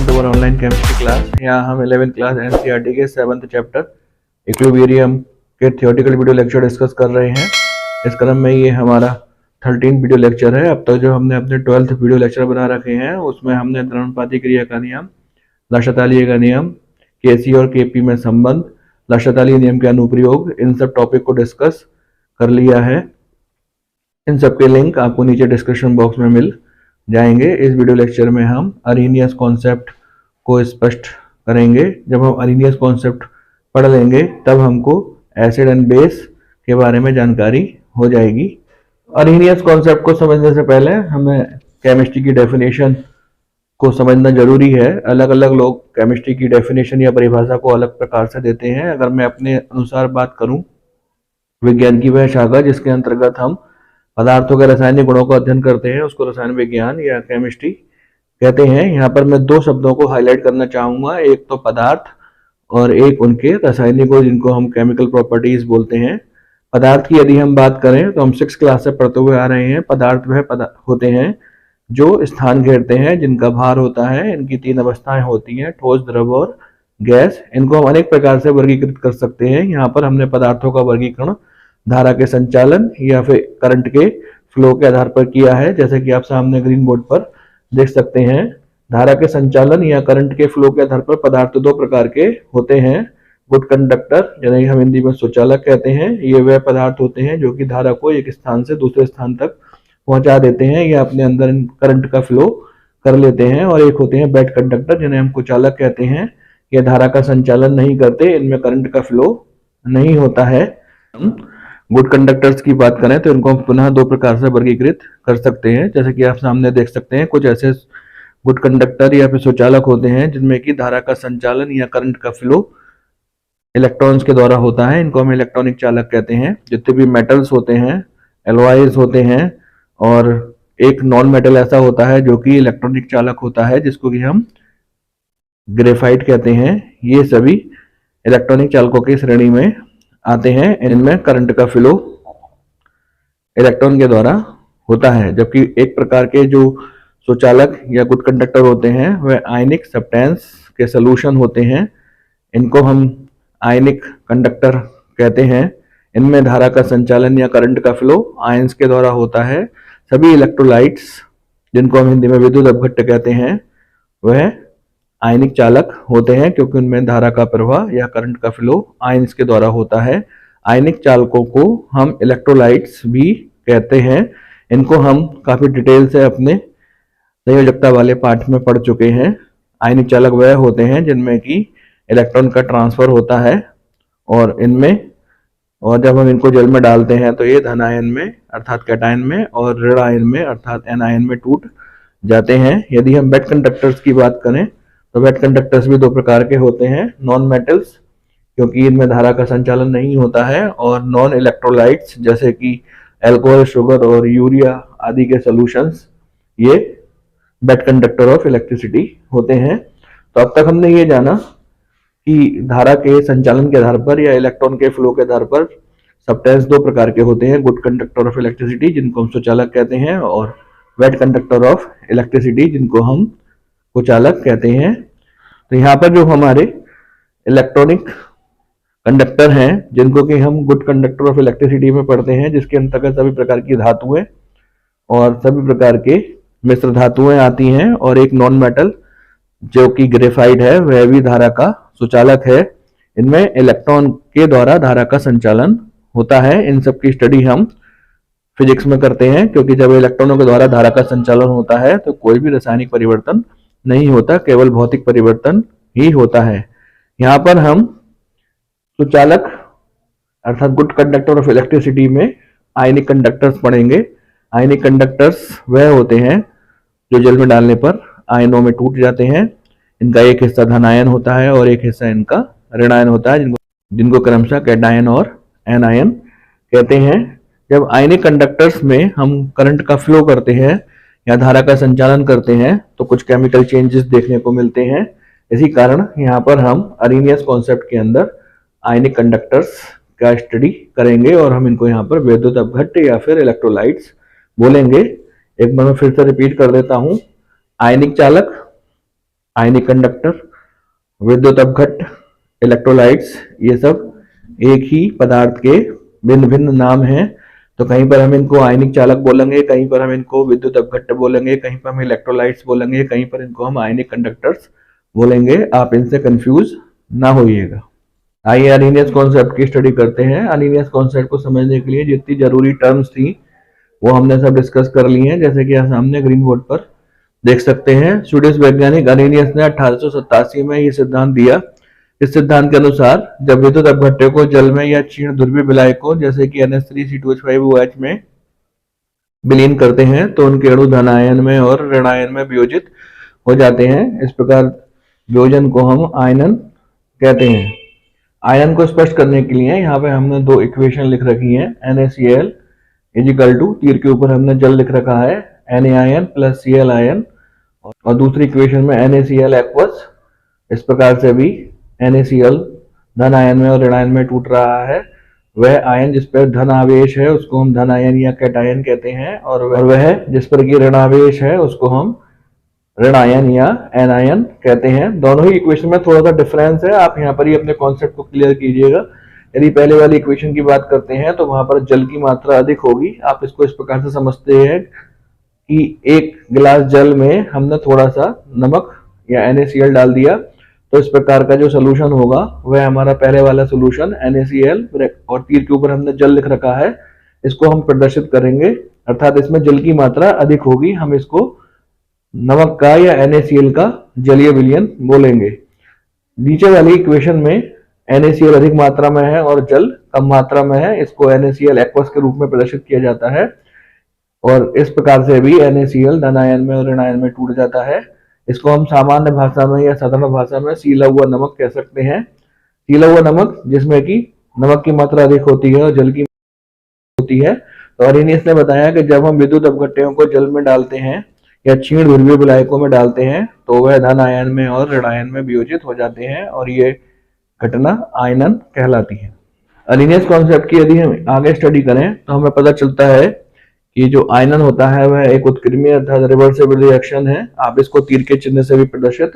Welcome to our online chemistry class. यहाँ हम 11th class NCERT के 7th चैप्टर इक्विलिब्रियम के थियोरेटिकल वीडियो लेक्चर डिस्कस कर रहे हैं। इस क्रम में ये हमारा 13 वीडियो लेक्चर है। अब तक जो हमने अपने 12th वीडियो लेक्चर बना रखे हैं उसमें हमने द्रव्यपाती क्रिया का नियम, लाशातालीय का नियम, केसी और केपी में संबंध, लाशातालीय नियम के अनुप्रयोग, इन सब टॉपिक को डिस्कस कर लिया है। इन सब के लिंक आपको नीचे डिस्क्रिप्शन बॉक्स में मिल जाएंगे। इस वीडियो लेक्चर में हम अरेनियस कॉन्सेप्ट को स्पष्ट करेंगे। जब हम अरेनियस कॉन्सेप्ट पढ़ लेंगे तब हमको एसिड एंड बेस के बारे में जानकारी हो जाएगी। अरेनियस कॉन्सेप्ट को समझने से पहले हमें केमिस्ट्री की डेफिनेशन को समझना जरूरी है। अलग अलग लोग केमिस्ट्री की डेफिनेशन या परिभाषा को अलग प्रकार से देते हैं। अगर मैं अपने अनुसार बात करूं, विज्ञान की वह शाखा जिसके अंतर्गत हम पदार्थों के रासायनिक गुणों का अध्ययन करते हैं उसको रसायन विज्ञान या केमिस्ट्री कहते हैं। यहाँ पर मैं दो शब्दों को हाईलाइट करना चाहूंगा, एक तो पदार्थ और एक उनके रासायनिक गुण जिनको हम केमिकल प्रॉपर्टीज बोलते हैं। पदार्थ की यदि हम बात करें तो हम 6th क्लास से पढ़ते हुए आ रहे हैं। पदार्थ वह होते हैं जो स्थान घेरते हैं, जिनका भार होता है। इनकी 3 अवस्थाएं होती हैं, ठोस, द्रव और गैस। इनको हम अनेक प्रकार से वर्गीकृत कर सकते हैं। यहाँ पर हमने पदार्थों का वर्गीकरण धारा के संचालन या फिर करंट के फ्लो के आधार पर किया है। जैसे कि आप सामने ग्रीन बोर्ड पर देख सकते हैं, धारा के संचालन या करंट के फ्लो के आधार पर पदार्थ 2 प्रकार के होते हैं। गुड कंडक्टर, जिन्हें हम हिंदी में सुचालक कहते हैं, ये वह पदार्थ होते हैं जो कि धारा को एक स्थान से दूसरे स्थान तक पहुंचा देते हैं या अपने अंदर करंट का फ्लो कर लेते हैं। और एक होते हैं बैड कंडक्टर, जिन्हें हम कुचालक कहते हैं, ये धारा का संचालन नहीं करते, इनमें करंट का फ्लो नहीं होता है। गुड कंडक्टर्स की बात करें तो इनको हम पुनः 2 प्रकार से वर्गीकृत कर सकते हैं। जैसे कि आप सामने देख सकते हैं, कुछ ऐसे गुड कंडक्टर या फिर सुचालक होते हैं जिनमें कि धारा का संचालन या करंट का फ्लो इलेक्ट्रॉन्स के द्वारा होता है, इनको हम इलेक्ट्रॉनिक चालक कहते हैं। जितने भी मेटल्स होते हैं, एलॉयज होते हैं, और एक नॉन मेटल ऐसा होता है जो कि इलेक्ट्रॉनिक चालक होता है जिसको कि हम ग्रेफाइट कहते हैं। ये सभी इलेक्ट्रॉनिक चालकों की श्रेणी में आते हैं। इनमें करंट का फ्लो इलेक्ट्रॉन के द्वारा होता है। जबकि एक प्रकार के जो सुचालक या गुड कंडक्टर होते हैं वह आयनिक सब्सटेंस के सॉल्यूशन होते हैं, इनको हम आयनिक कंडक्टर कहते हैं। इनमें धारा का संचालन या करंट का फ्लो आयंस के द्वारा होता है। सभी इलेक्ट्रोलाइट्स, जिनको हम हिंदी में विद्युत अपघट्य कहते हैं, वह आयनिक चालक होते हैं क्योंकि उनमें धारा का प्रवाह या करंट का फ्लो आयंस के द्वारा होता है। आयनिक चालकों को हम इलेक्ट्रोलाइट्स भी कहते हैं। इनको हम काफी डिटेल से अपने संयोजकता वाले पाठ में पढ़ चुके हैं। आयनिक चालक वह होते हैं जिनमें कि इलेक्ट्रॉन का ट्रांसफर होता है और जब हम इनको जल में डालते हैं तो ये धन आयन में अर्थात कैटायन में और ऋण आयन में अर्थात एनायन में टूट जाते हैं। यदि हम बैड कंडक्टर्स की बात करें तो बैड कंडक्टर्स भी 2 प्रकार के होते हैं, नॉन मेटल्स क्योंकि इनमें धारा का संचालन नहीं होता है, और नॉन इलेक्ट्रोलाइट्स जैसे कि अल्कोहल, शुगर और यूरिया आदि के सॉल्यूशंस, ये बैड कंडक्टर ऑफ इलेक्ट्रिसिटी होते हैं। तो अब तक हमने ये जाना कि धारा के संचालन के आधार पर या इलेक्ट्रॉन के फ्लो के आधार पर सब्सटेंस 2 प्रकार के होते हैं, गुड कंडक्टर ऑफ इलेक्ट्रिसिटी जिनको हम सुचालक कहते हैं, और बैड कंडक्टर ऑफ इलेक्ट्रिसिटी जिनको हम कुचालक कहते हैं। तो यहाँ पर जो हमारे इलेक्ट्रॉनिक कंडक्टर हैं जिनको कि हम गुड कंडक्टर ऑफ इलेक्ट्रिसिटी में पढ़ते हैं, जिसके अंतर्गत सभी प्रकार की धातुएं और सभी प्रकार के मिश्र धातुएं आती हैं, और एक नॉन मेटल जो कि ग्रेफाइट है वह भी धारा का सुचालक है। इनमें इलेक्ट्रॉन के द्वारा धारा का संचालन होता है। इन सब की स्टडी हम फिजिक्स में करते हैं क्योंकि जब इलेक्ट्रॉनों के द्वारा धारा का संचालन होता है तो कोई भी रासायनिक परिवर्तन नहीं होता, केवल भौतिक परिवर्तन ही होता है। यहाँ पर हम सुचालक अर्थात गुड कंडक्टर ऑफ इलेक्ट्रिसिटी में आयनिक कंडक्टर्स पढ़ेंगे। आयनिक कंडक्टर्स वह होते हैं जो जल में डालने पर आयनों में टूट जाते हैं। इनका एक हिस्सा धनायन होता है और एक हिस्सा इनका ऋणायन होता है, जिनको क्रमशः कैटायन और एनायन कहते हैं। जब आयनिक कंडक्टर्स में हम करंट का फ्लो करते हैं या धारा का संचालन करते हैं तो कुछ केमिकल चेंजेस देखने को मिलते हैं। इसी कारण यहाँ पर हम अरेनियस कॉन्सेप्ट के अंदर आयनिक कंडक्टर्स का स्टडी करेंगे और हम इनको यहाँ पर विद्युत अपघट्य या फिर इलेक्ट्रोलाइट्स बोलेंगे। एक बार मैं फिर से रिपीट कर देता हूँ, आयनिक चालक आयनिक कंडक्टर, विद्युत अपघट्ट, इलेक्ट्रोलाइट्स, ये सब एक ही पदार्थ के भिन्न भिन्न नाम हैं। तो कहीं पर हम इनको आयनिक चालक बोलेंगे, कहीं पर हम इनको विद्युत अपघट्ट बोलेंगे, कहीं पर हम इलेक्ट्रोलाइट्स बोलेंगे, कहीं पर इनको हम आयनिक कंडक्टर्स बोलेंगे। आप इनसे कंफ्यूज ना होइएगा। आइए अर्हीनियस कॉन्सेप्ट की स्टडी करते हैं। अर्हीनियस कॉन्सेप्ट को समझने के लिए जितनी जरूरी टर्म्स थी वो हमने सब डिस्कस कर ली हैं, जैसे कि यहाँ सामने ग्रीन बोर्ड पर देख सकते हैं। स्वीडिश वैज्ञानिक अर्हीनियस ने 1887 में ये सिद्धांत दिया। इस सिद्धांत के अनुसार जब विद्युत अपघट्य को जल में या क्षीण ध्रुवीय विलायकों जैसे कि NH3C2H5OH में विलीन करते हैं तो उनके अणु धन आयन में और ऋण आयन में वियोजित हो जाते हैं। इस प्रकार वियोजन को हम आयनन कहते हैं। आयन को स्पष्ट करने के लिए यहाँ पे हमने दो इक्वेशन लिख रखी है। NaCl इजिकल टू, तीर के ऊपर हमने जल लिख रखा है, Na प्लस Cl आयन, और दूसरी इक्वेशन में NaCl एक्वस। इस प्रकार से भी NaCl धन आयन में और ऋण आयन में टूट रहा है। वह आयन जिस पर धन आवेश है उसको हम धन आयन या कैटायन कहते हैं, और वह जिस पर की ऋण आवेश है उसको हम ऋण आयन या एनायन कहते हैं। दोनों ही इक्वेशन में थोड़ा सा डिफरेंस है, आप यहाँ पर ही अपने कॉन्सेप्ट को क्लियर कीजिएगा। यदि पहले वाली इक्वेशन की बात करते हैं तो वहां पर जल की मात्रा अधिक होगी। आप इसको इस प्रकार से समझते हैं कि एक गिलास जल में हमने थोड़ा सा नमक या NaCl डाल दिया, तो इस प्रकार का जो सोल्यूशन होगा वह हमारा पहले वाला सोल्यूशन NaCl, और तीर के ऊपर हमने जल लिख रखा है, इसको हम प्रदर्शित करेंगे, अर्थात इसमें जल की मात्रा अधिक होगी। हम इसको नमक का या NaCl का जलीय विलयन बोलेंगे। नीचे वाली इक्वेशन में NaCl अधिक मात्रा में है और जल कम मात्रा में है, इसको NaCl एक्वस के रूप में प्रदर्शित किया जाता है, और इस प्रकार से भी NaCl धन आयन में और ऋण आयन में टूट जाता है। इसको हम सामान्य भाषा में या साधारण भाषा में सीला हुआ नमक कह सकते हैं। सीला हुआ नमक जिसमें कि नमक की मात्रा अधिक होती है और जल की होती है। तो अर्हीनियस ने बताया कि जब हम विद्युत अपघट्यों को जल में डालते हैं या क्षीण ध्रुवीय विलायकों में डालते हैं तो वह धन आयन में और ऋण आयन में वियोजित हो जाते हैं, और ये घटना आयनन कहलाती है। अर्हीनियस कॉन्सेप्ट की यदि हम आगे स्टडी करें तो हमें पता चलता है कि जो आयनन होता है वह एक उत्क्रमणीय अर्थात रिवर्सिबल रिएक्शन है। आप इसको तीर के चिन्ह से भी प्रदर्शित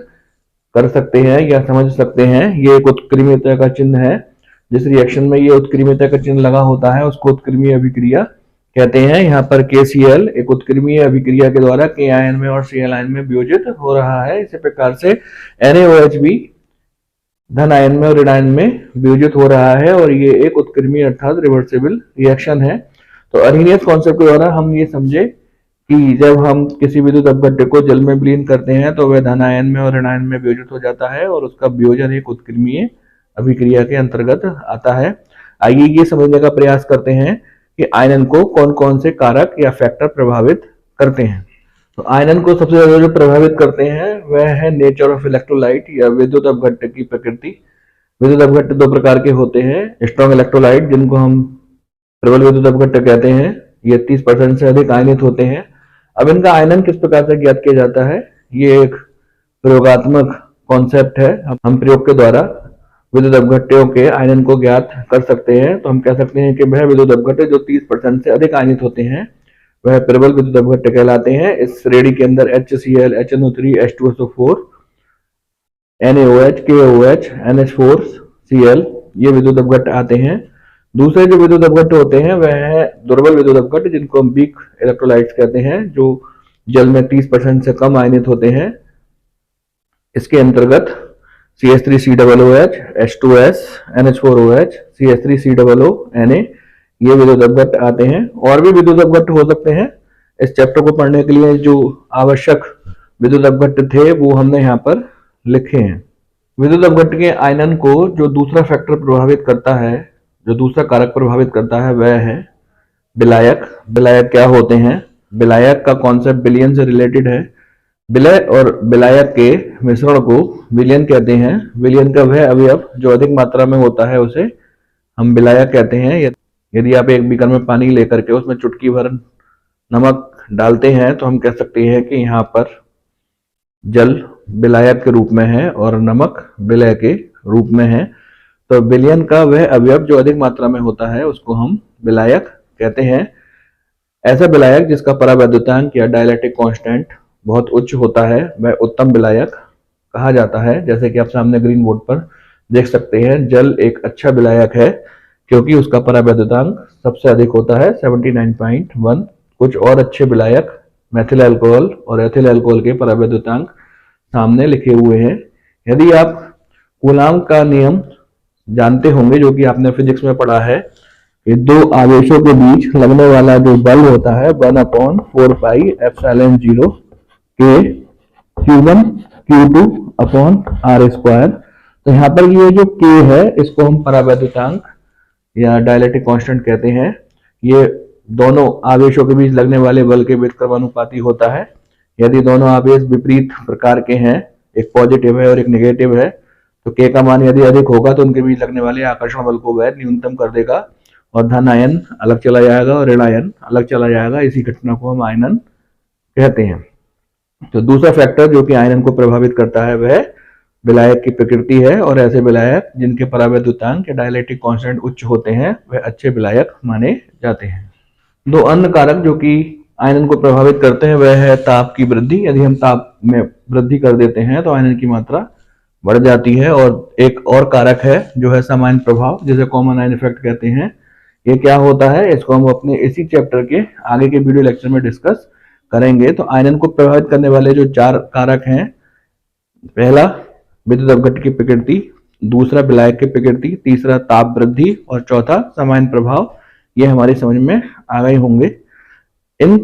कर सकते हैं या समझ सकते हैं। ये एक उत्क्रमणीयता का चिन्ह है। जिस रिएक्शन में ये उत्क्रमणीयता का चिन्ह लगा होता है उसको उत्क्रमणीय अभिक्रिया कहते हैं। यहाँ पर KCl एक उत्क्रमणीय अभिक्रिया के द्वारा K आयन में और Cl आयन में वियोजित हो रहा है। इसी प्रकार से NaOH भी धन आयन में और ऋण आयन में वियोजित हो रहा है, और ये एक उत्क्रमणीय अर्थात रिवर्सिबल रिएक्शन है। तो अर्हीनियस कॉन्सेप्ट के द्वारा हम ये समझे कि जब हम किसी विद्युत अपघट्य को जल में विलीन करते हैं तो वह धन आयन में और ऋण आयन में वियोजित हो जाता है, और उसका वियोजन एक उत्क्रमणीय अभिक्रिया के अंतर्गत आता है। आइए ये समझने का प्रयास करते हैं कि आयनन को कौन कौन से कारक या फैक्टर प्रभावित करते हैं। तो आयनन को सबसे ज्यादा जो प्रभावित करते हैं वह है नेचर ऑफ इलेक्ट्रोलाइट या विद्युत अपघट्य की प्रकृति। विद्युत अपघट्य दो प्रकार के होते हैं। स्ट्रॉन्ग इलेक्ट्रोलाइट जिनको हम प्रबल विद्युत अपघट्य कहते हैं, ये 30% से अधिक आयनित होते हैं। अब इनका आयनन किस प्रकार से ज्ञात किया जाता है, ये एक प्रयोगात्मक कॉन्सेप्ट है। हम प्रयोग के द्वारा विद्युत अपघट्यों के आयनन को ज्ञात कर सकते हैं। तो हम कह सकते हैं कि वह विद्युत अपघट्य जो 30% से अधिक आयनित होते हैं वह प्रबल विद्युत अपघट्य कहलाते हैं। इस श्रेणी के अंदर HCl, HNO3, H2SO4, NaOH, KOH, NH4Cl ये विद्युत अपघट्य आते हैं। दूसरे जो विद्युत अपघट्य होते हैं वह है दुर्बल विद्युत अपघट्य जिनको हम वीक इलेक्ट्रोलाइट्स कहते हैं, जो जल में 30% से कम आयनित होते हैं। इसके अंतर्गत CH3COOH, H2S, NH4OH, CH3COO, Na ये विद्युत अपघट्य आते हैं। और भी विद्युत अपघट्य हो सकते हैं। इस चैप्टर को पढ़ने के लिए जो आवश्यक विद्युत अपघट्य थे वो हमने यहाँ पर लिखे हैं। विद्युत अपघट्य के आयनन को जो दूसरा फैक्टर प्रभावित करता है, जो दूसरा कारक प्रभावित करता है वह है विलायक। विलायक क्या होते हैं? विलायक का कॉन्सेप्ट विलयन से रिलेटेड है। विलय और विलायक के मिश्रण को विलयन कहते हैं। विलयन का वह अवयव जो अधिक मात्रा में होता है उसे हम विलायक कहते हैं। यदि आप एक बीकर में पानी लेकर के उसमें चुटकी भर नमक डालते हैं तो हम कह सकते हैं कि यहाँ पर जल विलायक के रूप में है और नमक विलय के रूप में है। तो विलयन का वह अवयव जो अधिक मात्रा में होता है उसको हम विलायक कहते हैं। ऐसा विलायक जिसका परावैद्युतांक या डाइलेक्ट्रिक कांस्टेंट बहुत उच्च होता है वह उत्तम विलायक कहा जाता है। जैसे कि आप सामने ग्रीन बोर्ड पर देख सकते हैं, जल एक अच्छा विलायक है क्योंकि उसका परावैद्युतांक सबसे अधिक होता है 79.1। कुछ और अच्छे विलायक मेथिल अल्कोहल और एथिल अल्कोहल के परावैद्युतांक सामने लिखे हुए हैं। यदि आप कूलाम का नियम जानते होंगे, जो कि आपने फिजिक्स में पढ़ा है, कि दो आवेशों के बीच लगने वाला जो बल होता है 1/4πε0 के Q1 Q2 upon R square. तो यहाँ पर ये जो K है इसको हम परावैद्युतांक या डायलेक्ट्रिक कांस्टेंट कहते हैं। ये दोनों आवेशों के बीच लगने वाले बल के व्युत्क्रमानुपाती होता है। यदि दोनों आवेश विपरीत प्रकार के हैं, एक पॉजिटिव है और एक नेगेटिव है, तो K का मान यदि अधिक होगा तो उनके बीच लगने वाले आकर्षण बल को वह न्यूनतम कर देगा और धन आयन अलग चला जाएगा और ऋण आयन अलग चला जाएगा। इसी घटना को हम आयनन कहते हैं। तो दूसरा फैक्टर जो कि आयनन को प्रभावित करता है वह विलायक की प्रकृति है, और ऐसे विलायक जिनके परावैद्युतांक या डायलेक्ट्रिक कांस्टेंट उच्च होते हैं वह अच्छे विलायक माने जाते हैं। दो अन्य कारक जो कि आयनन को प्रभावित करते हैं वह है ताप की वृद्धि। यदि हम ताप में वृद्धि कर देते हैं तो आयनन की मात्रा बढ़ जाती है। और एक और कारक है जो है सामान्य प्रभाव, जिसे कॉमन आयन इफेक्ट कहते हैं। ये क्या होता है इसको हम अपने इसी चैप्टर के आगे के वीडियो लेक्चर में डिस्कस करेंगे। तो आयनन को प्रभावित करने वाले जो 4 कारक हैं, पहला विद्युत अपघट्ट की प्रकृति, दूसरा विलायक की प्रकृति, तीसरा ताप वृद्धि और चौथा सामान्य प्रभाव। ये हमारी समझ में आ गए होंगे। इन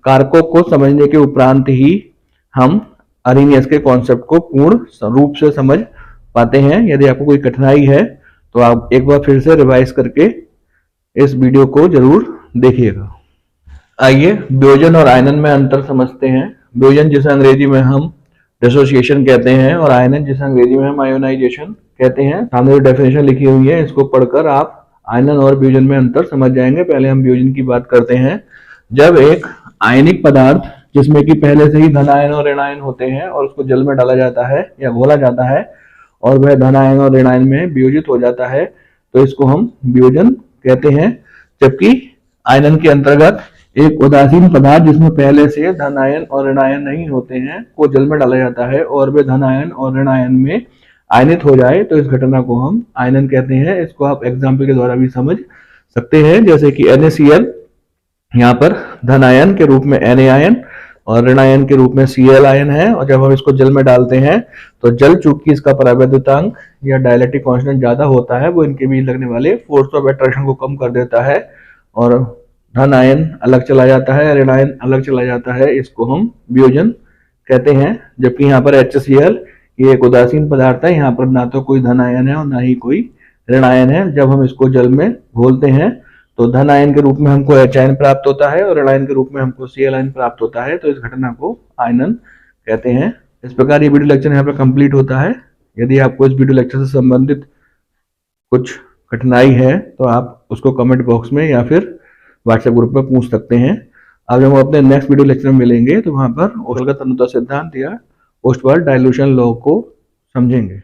कारकों को समझने के उपरांत ही हम अरेनियस के कॉन्सेप्ट को पूर्ण रूप से समझ पाते हैं। यदि आपको कोई कठिनाई है तो आप एक बार फिर से रिवाइज करके इस वीडियो को जरूर देखिएगा। आइए वियोजन और आयनन में अंतर समझते हैं। वियोजन जिसे अंग्रेजी में हम डिसोसिएशन कहते हैं और आयनन जिसे अंग्रेजी में हम आयोनाइजेशन कहते हैं। सामने जो डेफिनेशन लिखी हुई है इसको पढ़कर आप आयनन और वियोजन में अंतर समझ जाएंगे। पहले हम वियोजन की बात करते हैं। जब एक आयनिक पदार्थ जिसमें कि पहले से ही धन आयन और ऋण आयन होते हैं और उसको जल में डाला जाता है या घोला जाता है और वह धन आयन और ऋण आयन में वियोजित हो जाता है, तो इसको हम वियोजन कहते हैं। जबकि आयनन के अंतर्गत एक उदासीन पदार्थ जिसमें पहले से धन आयन और ऋण आयन नहीं होते हैं को जल में डाला जाता है और वे धन आयन और ऋण आयन में आयनित हो जाए, तो इस घटना को हम आयनन कहते हैं। इसको आप एग्जाम्पल के द्वारा भी समझ सकते हैं, जैसे कि NaCl, यहाँ पर धन आयन के रूप में Na आयन और ऋण आयन के रूप में Cl आयन है। और जब हम इसको जल में डालते हैं तो जल चूंकि इसका परावैद्युतांक या डायलेक्ट्रिक कांस्टेंट ज्यादा होता है, वो इनके बीच लगने वाले फोर्स ऑफ अट्रैक्शन को कम कर देता है और धन आयन अलग चला जाता है, ऋण आयन अलग चला जाता है। इसको हम वियोजन कहते हैं। जबकि यहाँ पर HCl ये एक उदासीन पदार्थ है, यहाँ पर ना तो कोई धन आयन है और ना ही कोई ऋण आयन है। जब हम इसको जल में घोलते हैं तो धन आयन के रूप में हमको H आयन प्राप्त होता है और ऋण आयन के रूप में हमको Cl आयन प्राप्त होता है, तो इस घटना को आयनन कहते हैं। इस प्रकार ये वीडियो लेक्चर यहाँ पर कंप्लीट होता है। यदि आपको इस वीडियो लेक्चर से संबंधित कुछ कठिनाई है तो आप उसको कमेंट बॉक्स में या फिर व्हाट्सएप ग्रुप में पूछ सकते हैं। अब जब हम अपने नेक्स्ट वीडियो लेक्चर में मिलेंगे तो वहां पर ओस्टल का तन्यता सिद्धांत या ओस्टवाल्ड डाइल्यूशन लॉ को समझेंगे।